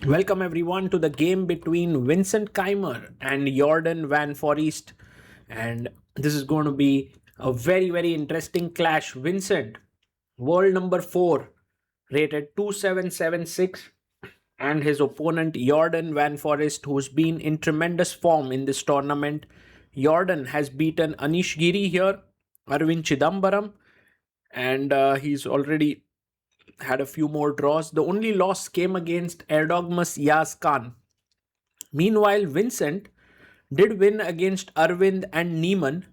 Welcome everyone to the game between Vincent Keymer and Jorden van Foreest. And this is going to be a very interesting clash. Vincent, world number 4, rated 2776, and his opponent Jorden van Foreest, who's been in tremendous form in this tournament. Jorden has beaten Anish Giri here, Arvind Chidambaram, and he's already had a few more draws. The only loss came against Erdogmus Yaz Khan. Meanwhile, Vincent did win against Arvind and Neiman,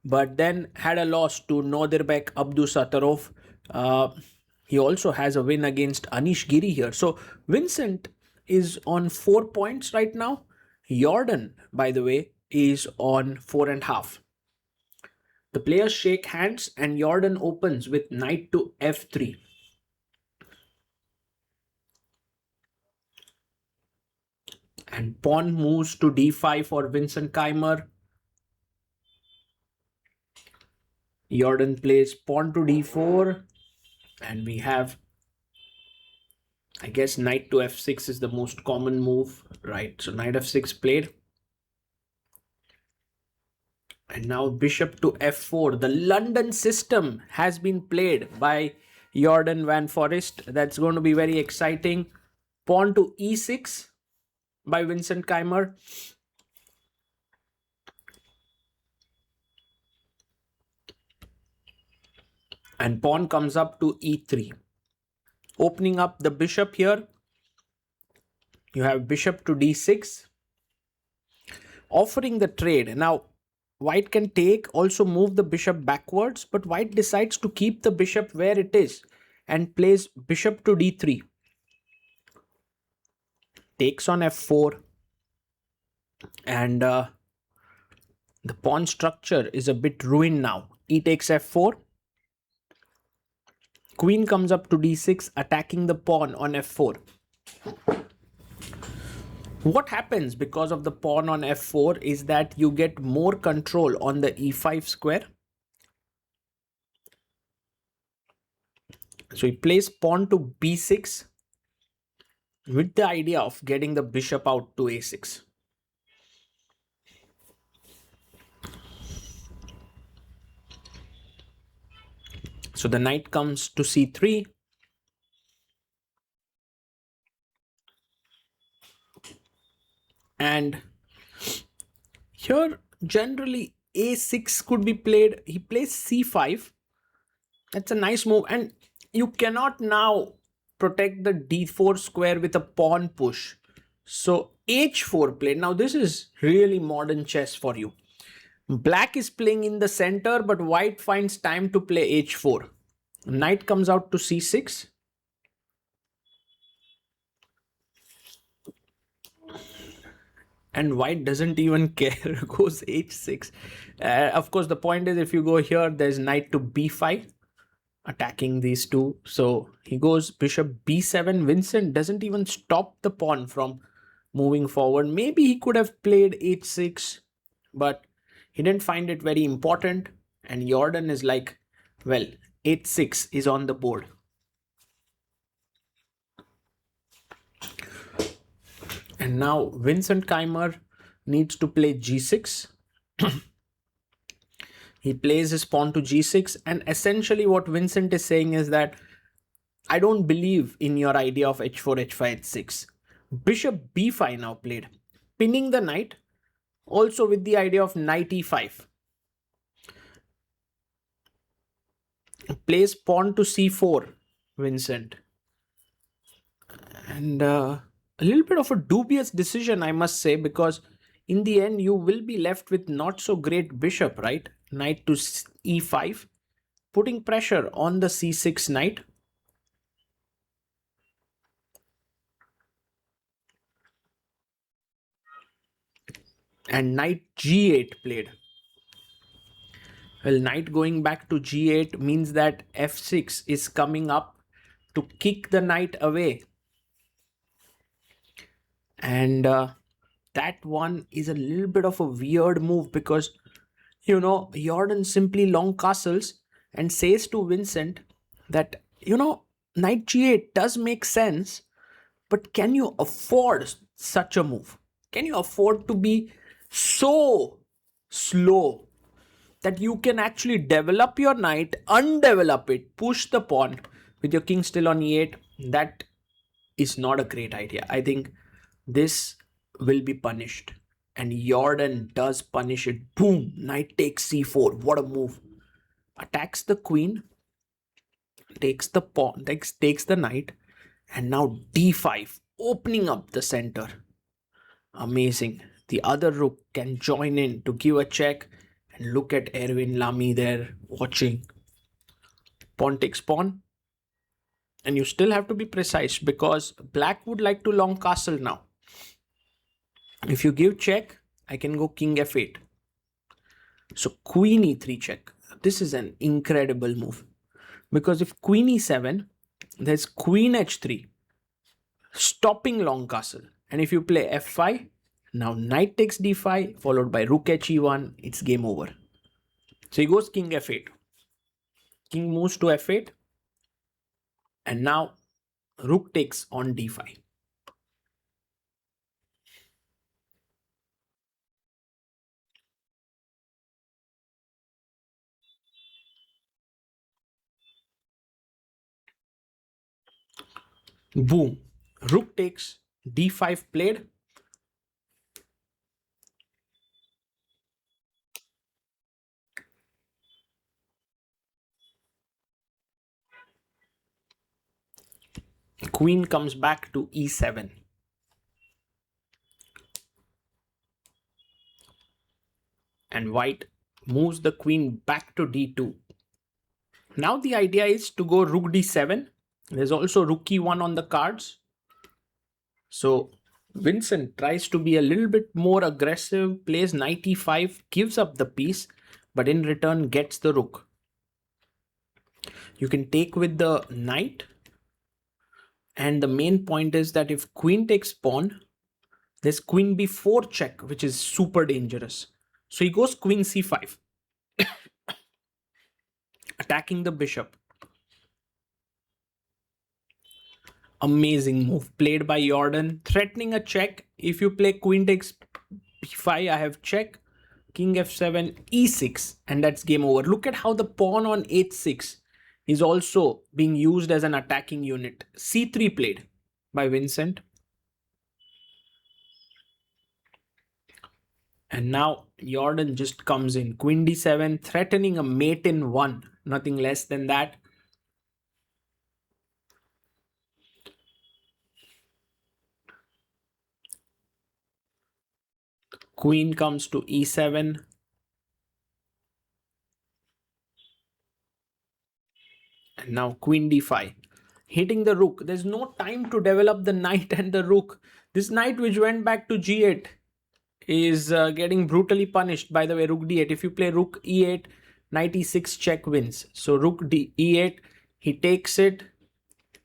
but then had a loss to Nodirbek Abdusattorov. Uh, he also has a win against Anish Giri here. So Vincent is on 4 points right now. Jorden, by the way, is on 4.5. The players shake hands and Jorden opens with knight to f3. And pawn moves to d5 for Vincent Keymer. Jorden plays pawn to d4. And we have, I guess, knight to f6 is the most common move, right? So knight f6 played. And now bishop to f4. The London system has been played by Jorden van Foreest. That's going to be very exciting. Pawn to e6 by Vincent Keymer. And pawn comes up to e3. Opening up the bishop here. You have bishop to d6. Offering the trade. Now, white can take, also move the bishop backwards, but white decides to keep the bishop where it is and plays bishop to d3. Takes on f4. And the pawn structure is a bit ruined now. E takes f4. Queen comes up to d6, attacking the pawn on f4. What happens because of the pawn on f4 is that you get more control on the e5 square. So he plays pawn to b6 with the idea of getting the bishop out to a6. So the knight comes to c3. And here generally a6 could be played. He plays c5. That's a nice move. And you cannot now protect the d4 square with a pawn push. So h4 played. Now this is really modern chess for you. Black is playing in the center, but white finds time to play h4. Knight comes out to c6. And white doesn't even care, goes h6. Of course, the point is if you go here, there's knight to b5, attacking these two. So he goes bishop b7. Vincent doesn't even stop the pawn from moving forward. Maybe he could have played h6, but he didn't find it very important. And Jorden is like, well, h6 is on the board. And now Vincent Keymer needs to play g6. He plays his pawn to g6. And essentially what Vincent is saying is that I don't believe in your idea of h4, h5, h6. Bishop b5 now played, pinning the knight, also with the idea of knight e5. Plays pawn to c4, Vincent. And a little bit of a dubious decision, I must say, because in the end you will be left with not so great bishop, right? Knight to e5, putting pressure on the c6 knight. And knight g8 played. Well, knight going back to g8 means that f6 is coming up to kick the knight away. And that one is a little bit of a weird move because, you know, Jorden simply long castles and says to Vincent that, you know, knight g8 does make sense, But can you afford such a move? Can you afford to be so slow that you can actually develop your knight, undevelop it, push the pawn with your king still on e8? That is not a great idea. I think this will be punished. And Jordan does punish it. Boom! Knight takes c4. What a move. Attacks the queen, takes the pawn, takes the knight, and now d5, opening up the center. Amazing. The other rook can join in to give a check. And look at Erwin Lamy there watching. Pawn takes pawn. And you still have to be precise because black would like to long castle now. If you give check, I can go king f8. So queen e3 check. This is an incredible move. Because if queen e7, there's queen h3, stopping long castle. And if you play f5, now knight takes d5, followed by rook he1, it's game over. So he goes king f8. King moves to f8. And now rook takes on d5. Boom. Rook takes d5 played. Queen comes back to e7. And white moves the queen back to d2. Now the idea is to go rook d7. There's also rook e1 on the cards. So Vincent tries to be a little bit more aggressive, plays knight e5, gives up the piece, but in return gets the rook. You can take with the knight. And the main point is that if queen takes pawn, there's queen b4 check, which is super dangerous. So he goes queen c5, attacking the bishop. Amazing move played by Jordan, threatening a check. If you play queen takes b5, I have check, king f7, e6, and that's game over. Look at how the pawn on h6 is also being used as an attacking unit. c3 played by Vincent. And now Jordan just comes in. Queen d7, threatening a mate in 1. Nothing less than that. Queen comes to e7. And now queen d5. Hitting the rook. There's no time to develop the knight and the rook. This knight which went back to g8 is getting brutally punished. By the way, rook d8. If you play rook e8, knight e6 check wins. So rook e8, he takes it.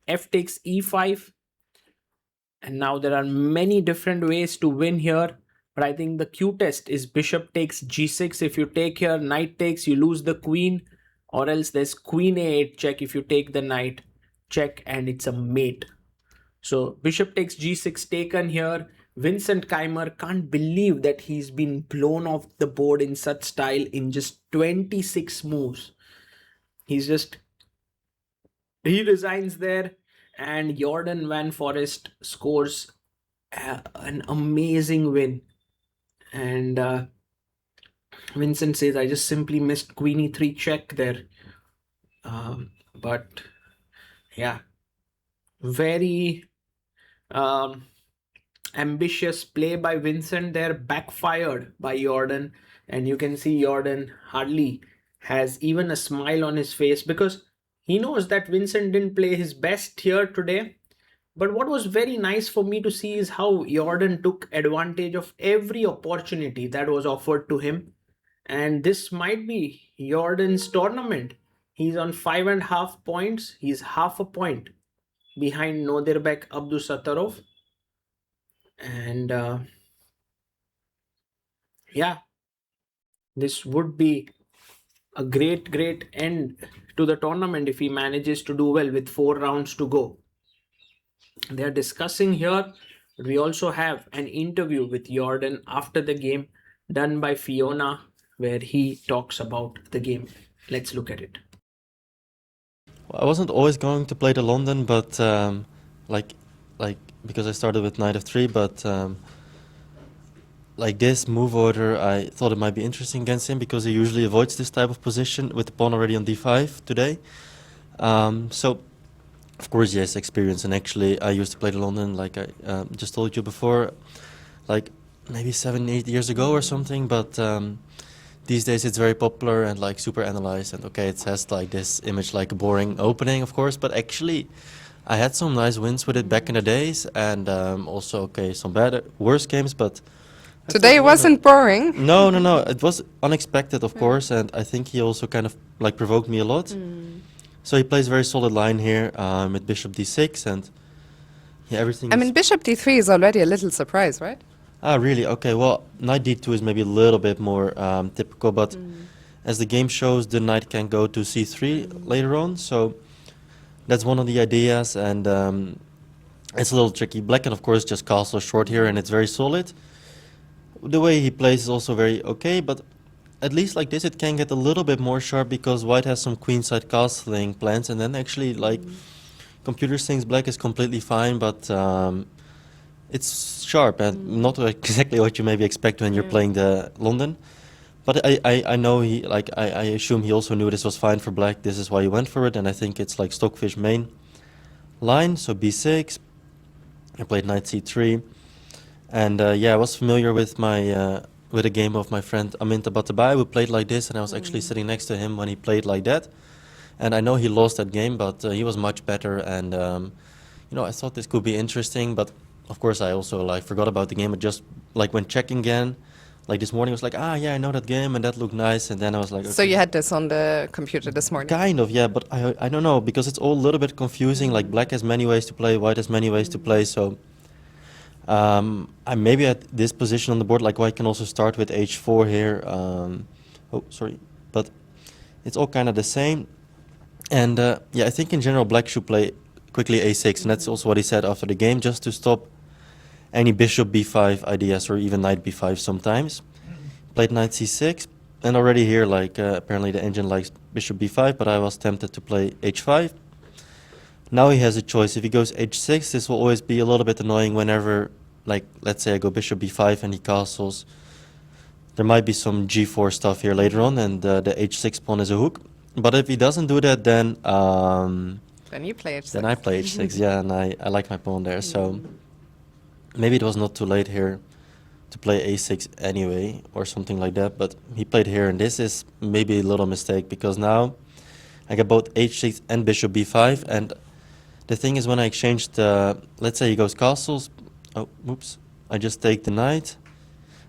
F takes e5. And now there are many different ways to win here. But I think the cutest is bishop takes g6. If you take here, knight takes, you lose the queen. Or else there's queen a8 check if you take the knight. Check and it's a mate. So bishop takes g6 taken here. Vincent Keymer can't believe that he's been blown off the board in such style in just 26 moves. He resigns there, and Jorden van Foreest scores an amazing win. And Vincent says, I just simply missed queen e3 check there. But yeah, very ambitious play by Vincent there, backfired by Jordan. And you can see Jordan hardly has even a smile on his face because he knows that Vincent didn't play his best here today. But what was very nice for me to see is how Jordan took advantage of every opportunity that was offered to him. And this might be Jordan's tournament. He's on 5.5 points. He's half a point behind Nodirbek Abdusattorov. And yeah, this would be a great end to the tournament if he manages to do well with 4 rounds to go. they're discussing here. We also have an interview with Jordan after the game done by Fiona where he talks about the game. Let's look at it. Well, I wasn't always going to play the London, but like like because I started with knight f3, but like this move order, I thought it might be interesting against him because he usually avoids this type of position with the pawn already on d5 today. So of course he has experience, and actually I used to play the London like I just told you before, like maybe 7-8 years ago or something, but these days it's very popular and like super analyzed, and okay, it has like this image like a boring opening, of course, but actually I had some nice wins with it back in the days, and also okay, some bad worse games, but I thought, Today why not? wasn't boring. No. It was unexpected, of course, and I think he also kind of like provoked me a lot. So he plays very solid line here with bishop d6, and yeah, everything. I mean, bishop d3 is already a little surprise, right? Ah, really? Okay. Well, knight d2 is maybe a little bit more typical, but as the game shows, the knight can go to c3 later on. So that's one of the ideas, and it's a little tricky. Black can, of course, just castle short here, and it's very solid. The way he plays is also very okay, but at least like this, it can get a little bit more sharp because white has some queenside castling plans, and then actually like computer thinks black is completely fine, but it's sharp and not exactly what you maybe expect when you're playing the London. But I know he, like, I assume he also knew this was fine for black. This is why he went for it, and I think it's like stockfish main line. So b6, I played knight c3, and yeah, I was familiar with my with a game of my friend Aminta Batabai, who played like this, and I was actually sitting next to him when he played like that. And I know he lost that game, but he was much better, and you know, I thought this could be interesting, but of course I also like forgot about the game. But just like when checking again, like this morning, I was like, ah, yeah, I know that game, and that looked nice. And then I was like, okay. So you had this on the computer this morning? Kind of, yeah, but I don't know, because it's all a little bit confusing. Like black has many ways to play, white has many ways to play. So I maybe at this position on the board, like white can also start with h4 here. Oh, sorry, but it's all kind of the same. And yeah, I think in general black should play quickly a6, and that's also what he said after the game, just to stop any bishop b5 ideas or even knight b5 sometimes. Played knight c6, and already here, like apparently the engine likes bishop b5, but I was tempted to play h5. Now he has a choice. If he goes h6, this will always be a little bit annoying whenever, like, let's say I go bishop b5 and he castles. There might be some g4 stuff here later on, and the h6 pawn is a hook. But if he doesn't do that, then you play h6. Then I play h6, yeah, and I like my pawn there. So maybe it was not too late here to play a6 anyway, or something like that. But he played here, and this is maybe a little mistake, because now I get both h6 and bishop b5. And the thing is, when I exchanged, let's say he goes castles. Oh, oops! I just take the knight,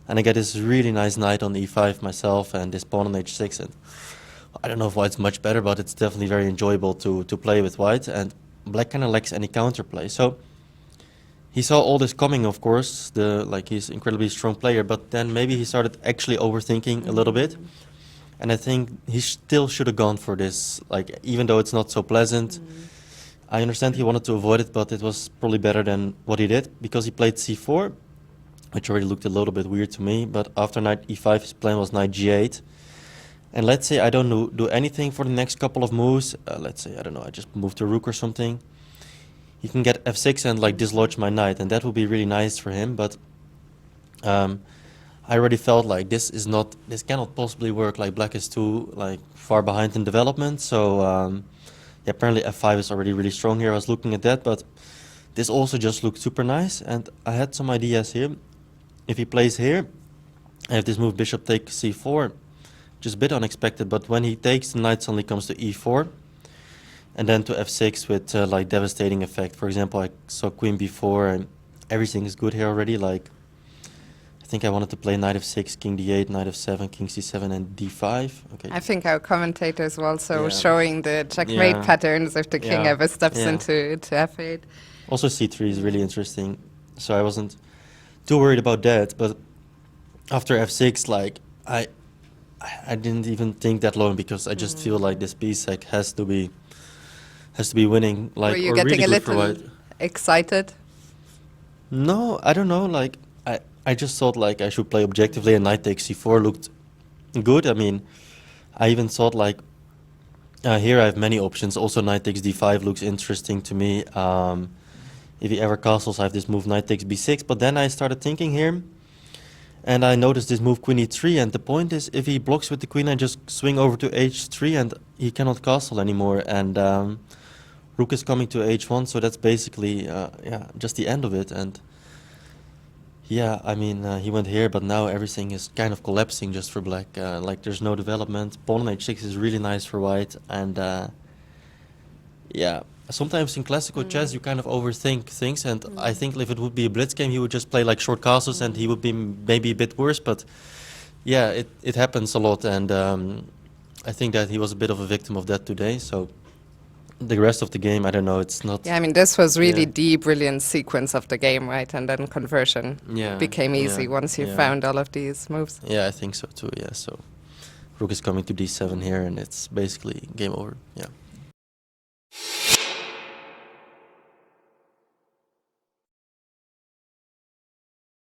and I get this really nice knight on e5 myself, and this pawn on h6. And I don't know if white's much better, but it's definitely very enjoyable to play with white, and black kind of lacks any counterplay. So he saw all this coming, of course, he's an incredibly strong player, but then maybe he started actually overthinking a little bit. And I think he still should have gone for this, like, even though it's not so pleasant. I understand he wanted to avoid it, but it was probably better than what he did, because he played c4, which already looked a little bit weird to me. But after knight e5, his plan was knight g8. And let's say I don't do anything for the next couple of moves. Let's say, I don't know, I just move the rook or something. He can get f6 and like dislodge my knight, and that would be really nice for him. But I already felt like this cannot possibly work. Like black is too like far behind in development. So yeah, apparently f5 is already really strong here. I was looking at that, but this also just looked super nice. And I had some ideas here. If he plays here, I have this move bishop takes c4. Just a bit unexpected, but when he takes, the knight suddenly comes to e4, and then to f6 with like devastating effect. For example, I saw queen b4, and everything is good here already. Like, I think I wanted to play knight f6, king d8, knight f7, king c7, and d5. Okay. I think our commentators were also showing the checkmate patterns if the king ever steps into f8. Also c3 is really interesting, so I wasn't too worried about that. But after f6, like I didn't even think that long, because I just feel like this piece like has to be winning. Like, Were you or getting really a good for little white. excited? No, I don't know. Like I just thought like I should play objectively, and knight takes c4 looked good. I mean, I even thought like here I have many options. Also, knight takes d5 looks interesting to me. If he ever castles, I have this move knight takes b6. But then I started thinking here, and I noticed this move queen e3. And the point is, if he blocks with the queen, I just swing over to h3, and he cannot castle anymore. And rook is coming to h1, so that's basically yeah, just the end of it. And yeah, I mean, he went here, but now everything is kind of collapsing just for black. Like, there's no development. Pawn on h6 is really nice for white, and yeah, sometimes in classical chess you kind of overthink things, and I think if it would be a blitz game, he would just play like short castles, and he would be maybe a bit worse. But yeah, it happens a lot, and I think that he was a bit of a victim of that today. So the rest of the game, I don't know, it's not... Yeah, I mean, this was really the brilliant sequence of the game, right? And then conversion became easy once you found all of these moves. Yeah, I think so too, yeah. So rook is coming to d7 here, and it's basically game over, yeah.